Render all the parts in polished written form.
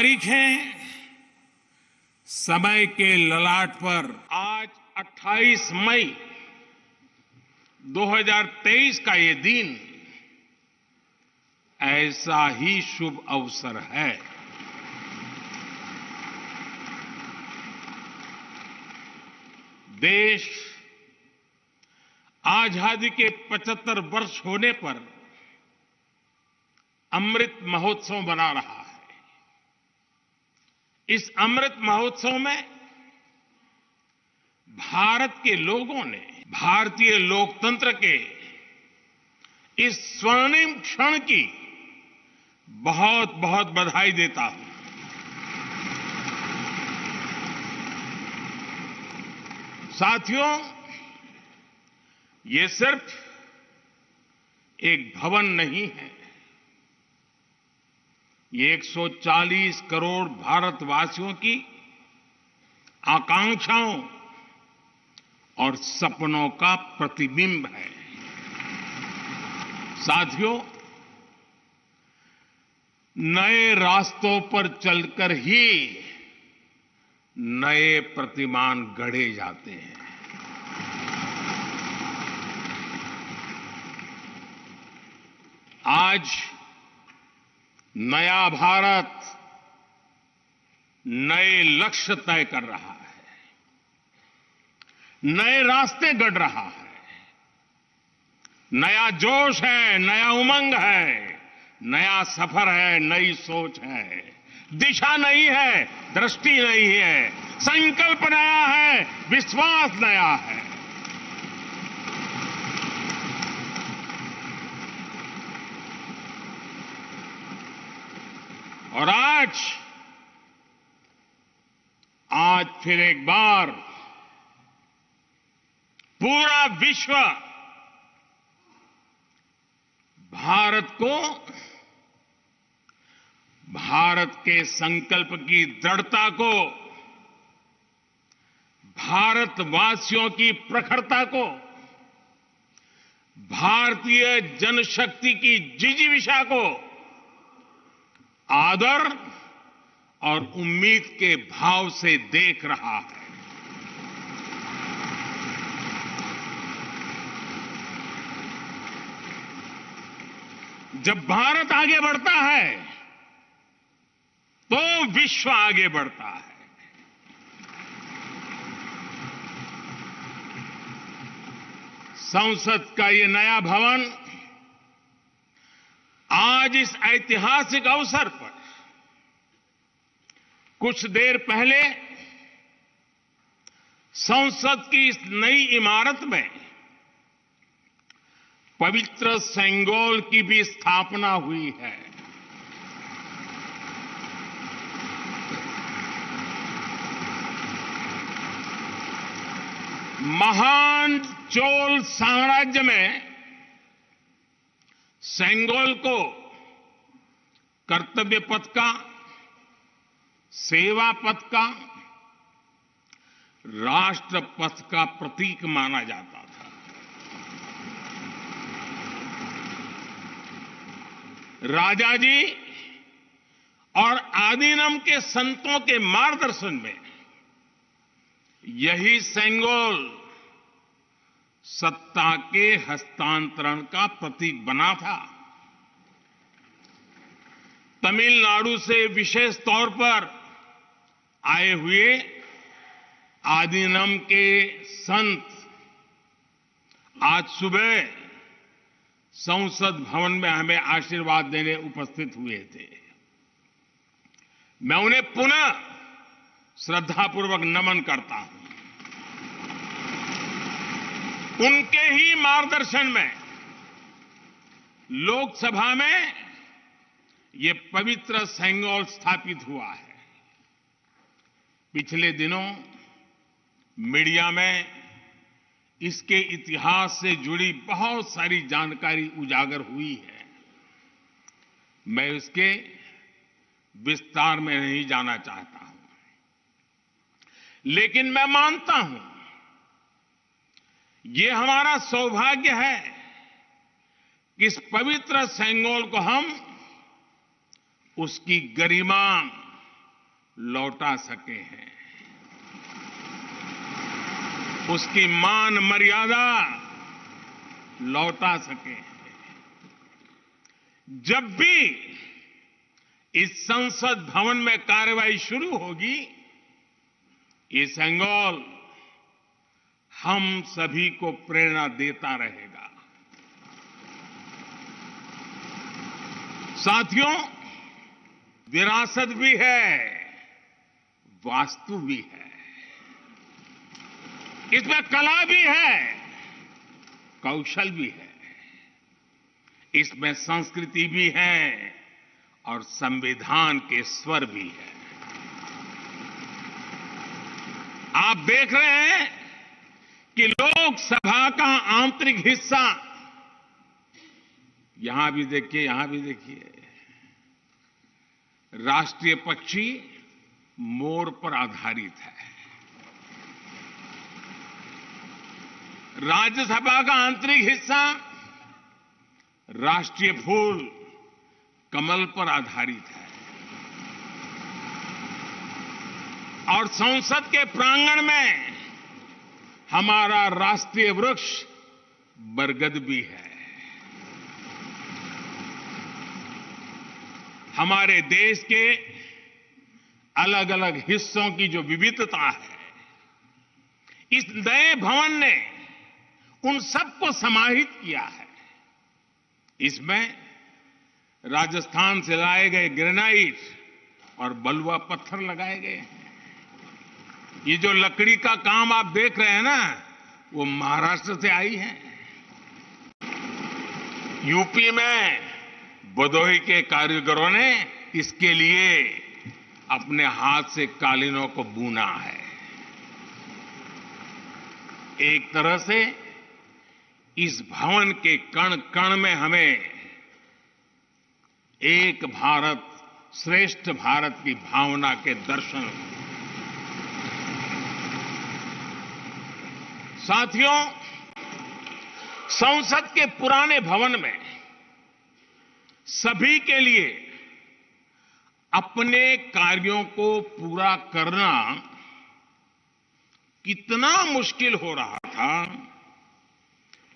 तारीखें समय के ललाट पर आज 28 मई 2023 का ये दिन ऐसा ही शुभ अवसर है। देश आजादी के 75 वर्ष होने पर अमृत महोत्सव मना रहा है। इस अमृत महोत्सव में भारत के लोगों ने भारतीय लोकतंत्र के इस स्वर्णिम क्षण की बहुत बहुत बधाई देता हूं। साथियों, ये सिर्फ एक भवन नहीं है, ये 140 करोड़ भारतवासियों की आकांक्षाओं और सपनों का प्रतिबिंब है। साथियों, नए रास्तों पर चलकर ही नए प्रतिमान गढ़े जाते हैं। आज नया भारत नए लक्ष्य तय कर रहा है, नए रास्ते गढ़ रहा है, नया जोश है, नया उमंग है, नया सफर है, नई सोच है, दिशा नई है, दृष्टि नई है, संकल्प नया है, विश्वास नया है। और आज फिर एक बार पूरा विश्व भारत को, भारत के संकल्प की दृढ़ता को, भारतवासियों की प्रखरता को, भारतीय जनशक्ति की जिजीविषा को आदर और उम्मीद के भाव से देख रहा है। जब भारत आगे बढ़ता है तो विश्व आगे बढ़ता है। संसद का ये नया भवन आज इस ऐतिहासिक अवसर पर कुछ देर पहले संसद की इस नई इमारत में पवित्र सेंगोल की भी स्थापना हुई है। महान चोल साम्राज्य में सेंगोल को कर्तव्य पथ का, सेवा पथ का, राष्ट्र पथ का प्रतीक माना जाता था। राजा जी और आदीनम के संतों के मार्गदर्शन में यही सेंगोल सत्ता के हस्तांतरण का प्रतीक बना था। तमिलनाडु से विशेष तौर पर आए हुए आदीनम के संत आज सुबह संसद भवन में हमें आशीर्वाद देने उपस्थित हुए थे। मैं उन्हें पुनः श्रद्धापूर्वक नमन करता हूं। उनके ही मार्गदर्शन में लोकसभा में ये पवित्र सेंगोल स्थापित हुआ है। पिछले दिनों मीडिया में इसके इतिहास से जुड़ी बहुत सारी जानकारी उजागर हुई है। मैं इसके विस्तार में नहीं जाना चाहता हूं, लेकिन मैं मानता हूं ये हमारा सौभाग्य है कि इस पवित्र सेंगोल को हम उसकी गरिमा, लौटा सके हैं, उसकी मान मर्यादा लौटा सके हैं। जब भी इस संसद भवन में कार्रवाई शुरू होगी, ये सेंगोल हम सभी को प्रेरणा देता रहेगा। साथियों, विरासत भी है, वास्तु भी है, इसमें कला भी है, कौशल भी है, इसमें संस्कृति भी है और संविधान के स्वर भी है। आप देख रहे हैं कि लोकसभा का आंतरिक हिस्सा, यहां भी देखिए, यहां भी देखिए, राष्ट्रीय पक्षी मोर पर आधारित है। राज्यसभा का आंतरिक हिस्सा राष्ट्रीय फूल कमल पर आधारित है और संसद के प्रांगण में हमारा राष्ट्रीय वृक्ष बरगद भी है। हमारे देश के अलग अलग हिस्सों की जो विविधता है, इस नए भवन ने उन सबको समाहित किया है। इसमें राजस्थान से लाए गए ग्रेनाइट और बलुआ पत्थर लगाए गए हैं। ये जो लकड़ी का काम आप देख रहे हैं ना, वो महाराष्ट्र से आई है। यूपी में भदोही के कारीगरों ने इसके लिए अपने हाथ से कालीनों को बुना है। एक तरह से इस भवन के कण कण में हमें एक भारत श्रेष्ठ भारत की भावना के दर्शन। साथियों, संसद के पुराने भवन में सभी के लिए अपने कार्यों को पूरा करना कितना मुश्किल हो रहा था,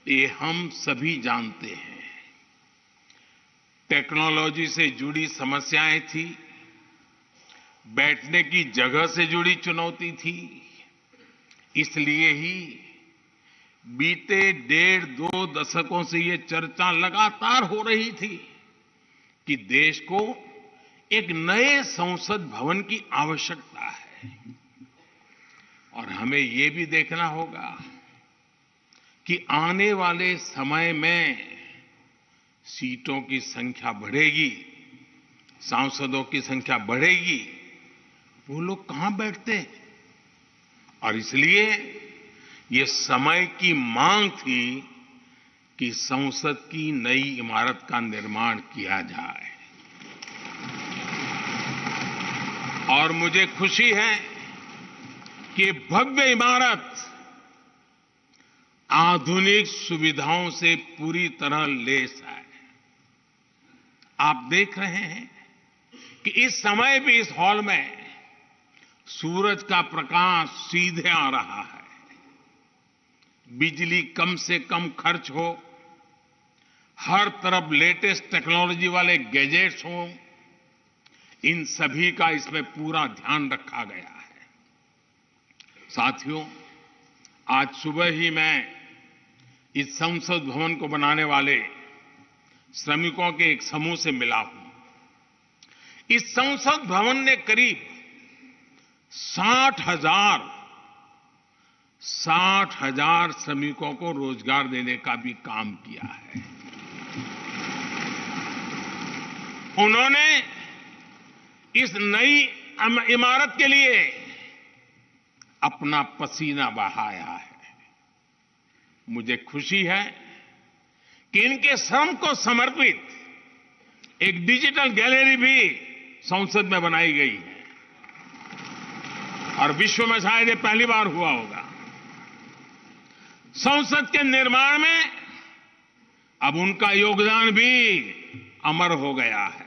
ये हम सभी जानते हैं। टेक्नोलॉजी से जुड़ी समस्याएं थी, बैठने की जगह से जुड़ी चुनौती थी। इसलिए ही बीते 1.5-2 दशकों से ये चर्चा लगातार हो रही थी कि देश को एक नए संसद भवन की आवश्यकता है। और हमें ये भी देखना होगा कि आने वाले समय में सीटों की संख्या बढ़ेगी, सांसदों की संख्या बढ़ेगी, वो लोग कहां बैठते हैं? और इसलिए ये समय की मांग थी कि संसद की नई इमारत का निर्माण किया जाए। और मुझे खुशी है कि भव्य इमारत आधुनिक सुविधाओं से पूरी तरह लैस है। आप देख रहे हैं कि इस समय भी इस हॉल में सूरज का प्रकाश सीधे आ रहा है, बिजली कम से कम खर्च हो, हर तरफ लेटेस्ट टेक्नोलॉजी वाले गैजेट्स हों, इन सभी का इसमें पूरा ध्यान रखा गया है। साथियों, आज सुबह ही मैं इस संसद भवन को बनाने वाले श्रमिकों के एक समूह से मिला हूं। इस संसद भवन ने करीब 60,000 श्रमिकों को रोजगार देने का भी काम किया है। उन्होंने इस नई इमारत के लिए अपना पसीना बहाया है। मुझे खुशी है कि इनके श्रम को समर्पित एक डिजिटल गैलरी भी संसद में बनाई गई है और विश्व में शायद ये पहली बार हुआ होगा। संसद के निर्माण में अब उनका योगदान भी अमर हो गया है।